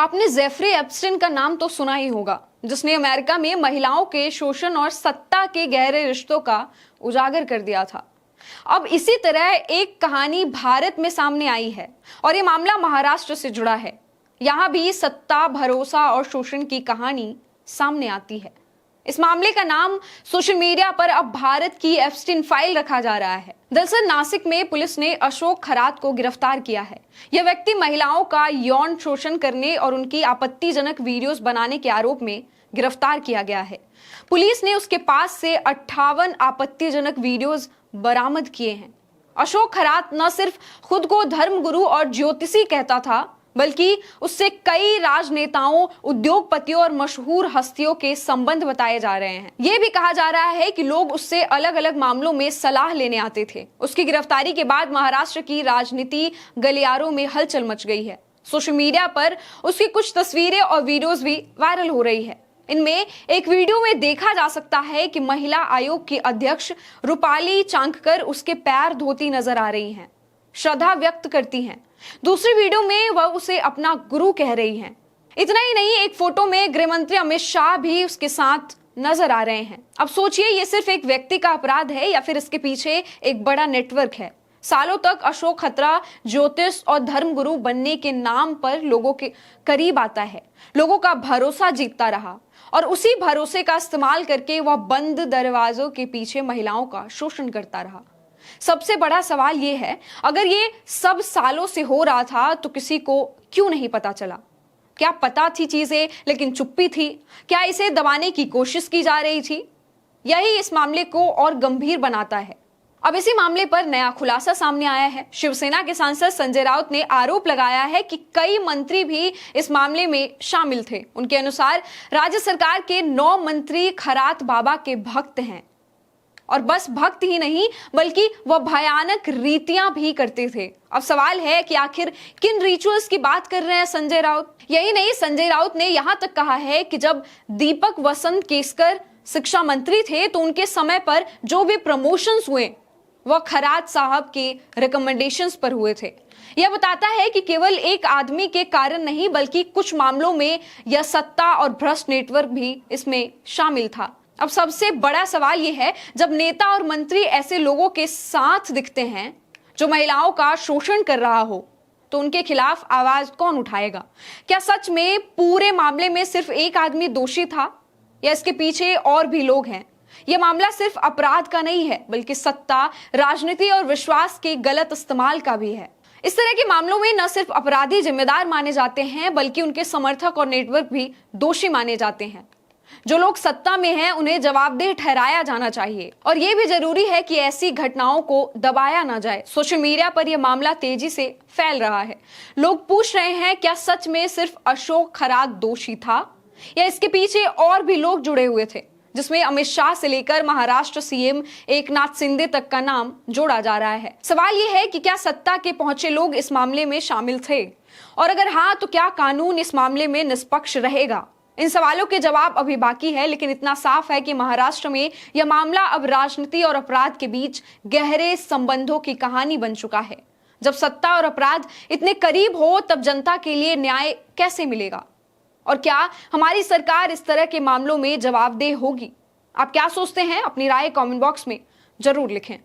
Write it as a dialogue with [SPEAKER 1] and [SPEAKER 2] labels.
[SPEAKER 1] आपने Jeffrey Epstein का नाम तो सुना ही होगा, जिसने अमेरिका में महिलाओं के शोषण और सत्ता के गहरे रिश्तों का उजागर कर दिया था। अब इसी तरह एक कहानी भारत में सामने आई है और ये मामला महाराष्ट्र से जुड़ा है। यहां भी सत्ता, भरोसा और शोषण की कहानी सामने आती है। इस मामले का नाम सोशल मीडिया पर अब भारत की एप्स्टीन फाइल रखा जा रहा है। दरअसल नासिक में पुलिस ने अशोक खरात को गिरफ्तार किया है। यह व्यक्ति महिलाओं का यौन शोषण करने और उनकी आपत्तिजनक वीडियोस बनाने के आरोप में गिरफ्तार किया गया है। पुलिस ने उसके पास से 58 आपत्तिजनक वीडियोस बरामद किए हैं। अशोक खरात न सिर्फ खुद को धर्मगुरु और ज्योतिषी कहता था, बल्कि उससे कई राजनेताओं, उद्योगपतियों और मशहूर हस्तियों के संबंध बताए जा रहे हैं। यह भी कहा जा रहा है कि लोग उससे अलग अलग मामलों में सलाह लेने आते थे। उसकी गिरफ्तारी के बाद महाराष्ट्र की राजनीति गलियारों में हलचल मच गई है। सोशल मीडिया पर उसकी कुछ तस्वीरें और वीडियोस भी वायरल हो रही है। इनमें एक वीडियो में देखा जा सकता है कि महिला आयोग की अध्यक्ष रूपाली चांककर उसके पैर धोती नजर आ रही हैं, श्रद्धा व्यक्त करती हैं। दूसरी वीडियो में वह उसे अपना गुरु कह रही हैं। इतना ही नहीं, एक फोटो में गृह मंत्री अमित शाह भी उसके साथ नजर आ रहे हैं। अब सोचिए, ये सिर्फ एक व्यक्ति का अपराध है या फिर इसके पीछे एक बड़ा नेटवर्क है। सालों तक अशोक खतरा ज्योतिष और धर्मगुरु बनने के नाम पर लोगों के करीब आता है, लोगों का भरोसा जीतता रहा और उसी भरोसे का इस्तेमाल करके वह बंद दरवाजों के पीछे महिलाओं का शोषण करता रहा। सबसे बड़ा सवाल यह है, अगर ये सब सालों से हो रहा था तो किसी को क्यों नहीं पता चला? क्या पता थी चीजें लेकिन चुप्पी थी? क्या इसे दबाने की कोशिश की जा रही थी? यही इस मामले को और गंभीर बनाता है। अब इसी मामले पर नया खुलासा सामने आया है। शिवसेना के सांसद संजय राउत ने आरोप लगाया है कि कई मंत्री भी इस मामले में शामिल थे। उनके अनुसार राज्य सरकार के 9 मंत्री खरात बाबा के भक्त हैं, और बस भक्त ही नहीं बल्कि वह भयानक रीतियां भी करते थे। अब सवाल है कि आखिर किन रिचुअल्स की बात कर रहे हैं संजय राउत? यही नहीं, संजय राउत ने यहां तक कहा है कि जब दीपक वसंत केसकर शिक्षा मंत्री थे तो उनके समय पर जो भी प्रमोशंस हुए वह खरात साहब के रिकमेंडेशंस पर हुए थे। यह बताता है कि केवल एक आदमी के कारण नहीं बल्कि कुछ मामलों में यह सत्ता और भ्रष्ट नेटवर्क भी इसमें शामिल था। अब सबसे बड़ा सवाल यह है, जब नेता और मंत्री ऐसे लोगों के साथ दिखते हैं जो महिलाओं का शोषण कर रहा हो, तो उनके खिलाफ आवाज कौन उठाएगा? क्या सच में पूरे मामले में सिर्फ एक आदमी दोषी था या इसके पीछे और भी लोग हैं? यह मामला सिर्फ अपराध का नहीं है बल्कि सत्ता, राजनीति और विश्वास के गलत इस्तेमाल का भी है। इस तरह के मामलों में न सिर्फ अपराधी जिम्मेदार माने जाते हैं बल्कि उनके समर्थक और नेटवर्क भी दोषी माने जाते हैं। जो लोग सत्ता में हैं उन्हें जवाबदेह ठहराया जाना चाहिए और यह भी जरूरी है कि ऐसी घटनाओं को दबाया ना जाए। सोशल मीडिया पर यह मामला तेजी से फैल रहा है। लोग पूछ रहे हैं, क्या सच में सिर्फ अशोक खरात दोषी था या इसके पीछे और भी लोग जुड़े हुए थे, जिसमें अमित शाह से लेकर महाराष्ट्र सीएम एकनाथ शिंदे तक का नाम जोड़ा जा रहा है। सवाल यह है कि क्या सत्ता के पहुंचे लोग इस मामले में शामिल थे, और अगर हाँ तो क्या कानून इस मामले में निष्पक्ष रहेगा? इन सवालों के जवाब अभी बाकी है, लेकिन इतना साफ है कि महाराष्ट्र में यह मामला अब राजनीति और अपराध के बीच गहरे संबंधों की कहानी बन चुका है। जब सत्ता और अपराध इतने करीब हो तब जनता के लिए न्याय कैसे मिलेगा? और क्या हमारी सरकार इस तरह के मामलों में जवाबदेह होगी? आप क्या सोचते हैं? अपनी राय कमेंट बॉक्स में जरूर लिखें।